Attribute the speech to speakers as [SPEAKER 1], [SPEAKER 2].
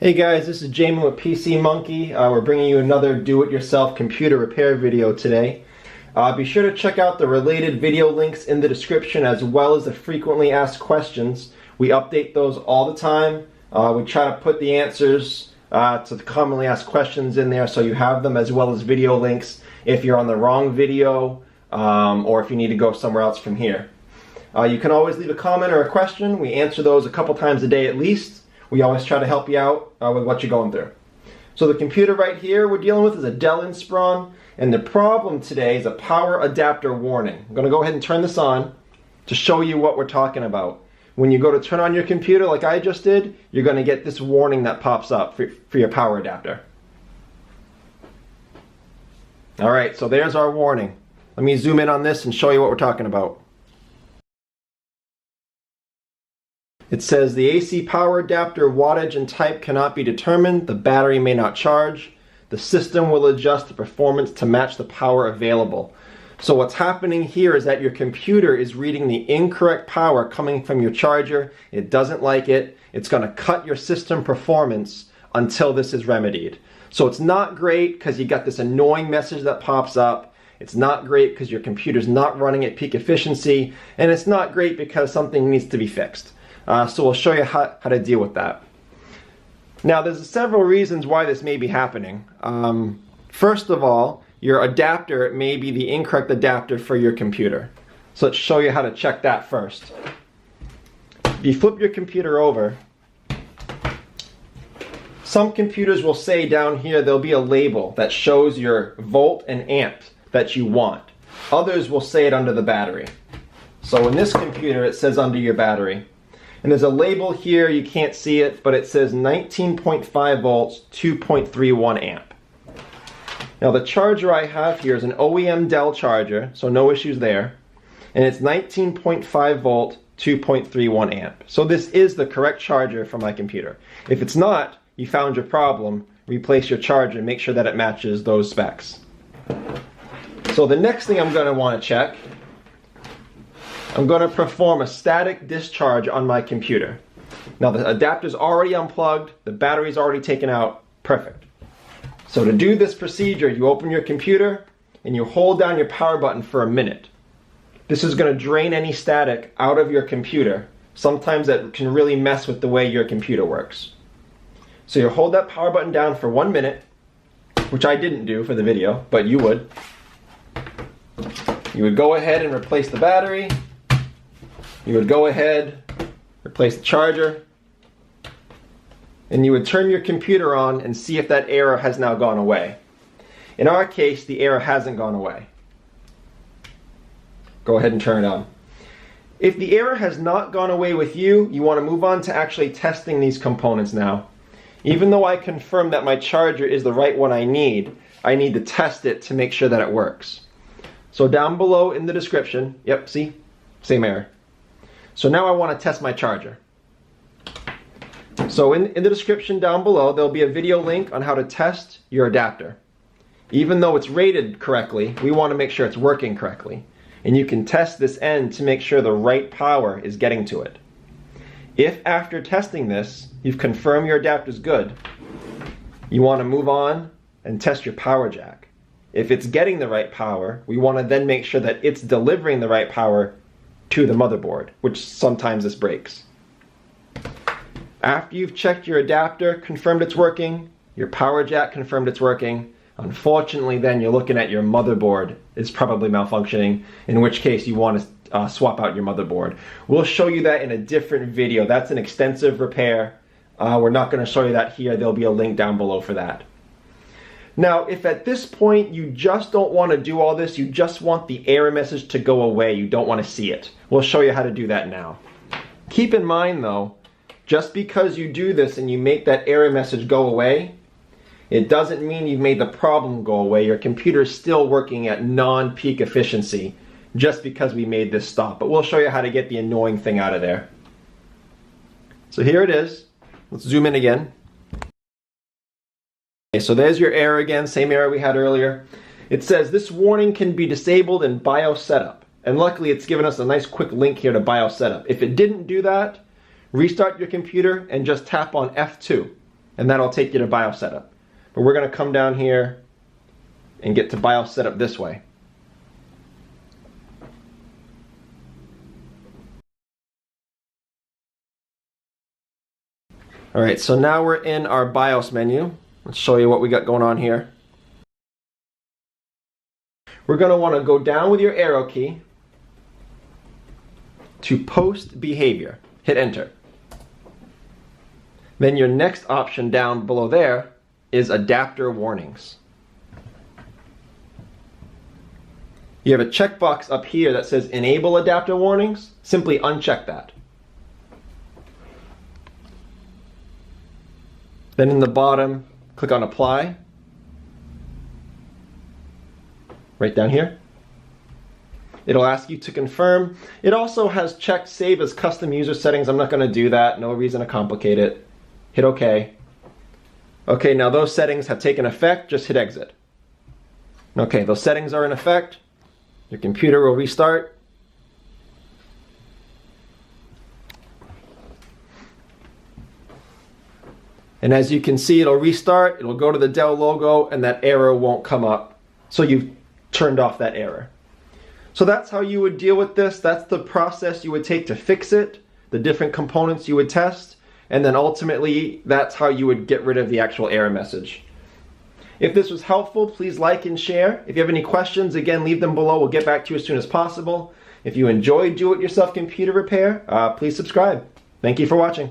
[SPEAKER 1] Hey guys, this is Jamie with PC Monkey. We're bringing you another do-it-yourself computer repair video today. Be sure to check out the related video links in the description as well as the frequently asked questions. We update those all the time. We try to put the answers to the commonly asked questions in there so you have them, as well as video links if you're on the wrong video or if you need to go somewhere else from here. You can always leave a comment or a question. We answer those a couple times a day at least. We always try to help you out with what you're going through. So the computer right here we're dealing with is a Dell Inspiron, and the problem today is a power adapter warning. I'm going to go ahead and turn this on to show you what we're talking about. When you go to turn on your computer like I just did, you're going to get this warning that pops up for your power adapter. Alright, so there's our warning. Let me zoom in on this and show you what we're talking about. It says the AC power adapter wattage and type cannot be determined. The battery may not charge. The system will adjust the performance to match the power available. So what's happening here is that your computer is reading the incorrect power coming from your charger. It doesn't like it. It's going to cut your system performance until this is remedied. So it's not great because you got this annoying message that pops up. It's not great because your computer's not running at peak efficiency. And it's not great because something needs to be fixed. So we'll show you how to deal with that. Now there's several reasons why this may be happening. First of all, your adapter may be the incorrect adapter for your computer. So let's show you how to check that first. If you flip your computer over, some computers will say down here there'll be a label that shows your volt and amp that you want. Others will say it under the battery. So in this computer it says under your battery. And there's a label here, you can't see it, but it says 19.5 volts, 2.31 amp. Now the charger I have here is an OEM Dell charger, so no issues there. And it's 19.5 volt, 2.31 amp. So this is the correct charger for my computer. If it's not, you found your problem, replace your charger and make sure that it matches those specs. So the next thing I'm going to want to check, I'm going to perform a static discharge on my computer. Now the adapter's already unplugged, the battery's already taken out, perfect. So to do this procedure, you open your computer and you hold down your power button for a minute. This is going to drain any static out of your computer. Sometimes that can really mess with the way your computer works. So you hold that power button down for 1 minute, which I didn't do for the video, but you would. You would go ahead and replace the battery. You would go ahead, replace the charger, and you would turn your computer on and see if that error has now gone away. In our case, the error hasn't gone away. Go ahead and turn it on. If the error has not gone away with you, you want to move on to actually testing these components now. Even though I confirm that my charger is the right one I need to test it to make sure that it works. So down below in the description, yep, see? Same error. So now I want to test my charger. So in the description down below, there'll be a video link on how to test your adapter. Even though it's rated correctly, we want to make sure it's working correctly. And you can test this end to make sure the right power is getting to it. If after testing this, you've confirmed your adapter's good, you want to move on and test your power jack. If it's getting the right power, we want to then make sure that it's delivering the right power to the motherboard, which sometimes this breaks. After you've checked your adapter, confirmed it's working, your power jack confirmed it's working, unfortunately then you're looking at your motherboard is probably malfunctioning, in which case you want to swap out your motherboard. We'll show you that in a different video. That's an extensive repair. We're not going to show you that here. There'll be a link down below for that. Now, if at this point you just don't want to do all this, you just want the error message to go away, you don't want to see it, we'll show you how to do that now. Keep in mind though, just because you do this and you make that error message go away, it doesn't mean you've made the problem go away. Your computer is still working at non-peak efficiency just because we made this stop. But we'll show you how to get the annoying thing out of there. So here it is. Let's zoom in again. Okay, so there's your error again, same error we had earlier. It says this warning can be disabled in BIOS setup. And luckily it's given us a nice quick link here to BIOS setup. If it didn't do that, restart your computer and just tap on F2. and that'll take you to BIOS setup. But we're going to come down here and get to BIOS setup this way. Alright, so now we're in our BIOS menu. Let's show you what we got going on here. We're going to want to go down with your arrow key to post behavior. Hit enter. Then your next option down below there is adapter warnings. You have a checkbox up here that says enable adapter warnings. Simply uncheck that. Then in the bottom, click on apply. Right down here. It'll ask you to confirm. It also has checked save as custom user settings. I'm not going to do that. No reason to complicate it. Hit OK. Okay, now those settings have taken effect. Just hit exit. Okay, those settings are in effect. Your computer will restart. And as you can see, it'll restart. It'll go to the Dell logo and that error won't come up. So you've turned off that error. So that's how you would deal with this. That's the process you would take to fix it, the different components you would test, and then ultimately that's how you would get rid of the actual error message. If this was helpful, please like and share. If you have any questions, again, leave them below. We'll get back to you as soon as possible. If you enjoy do-it-yourself computer repair, please subscribe. Thank you for watching.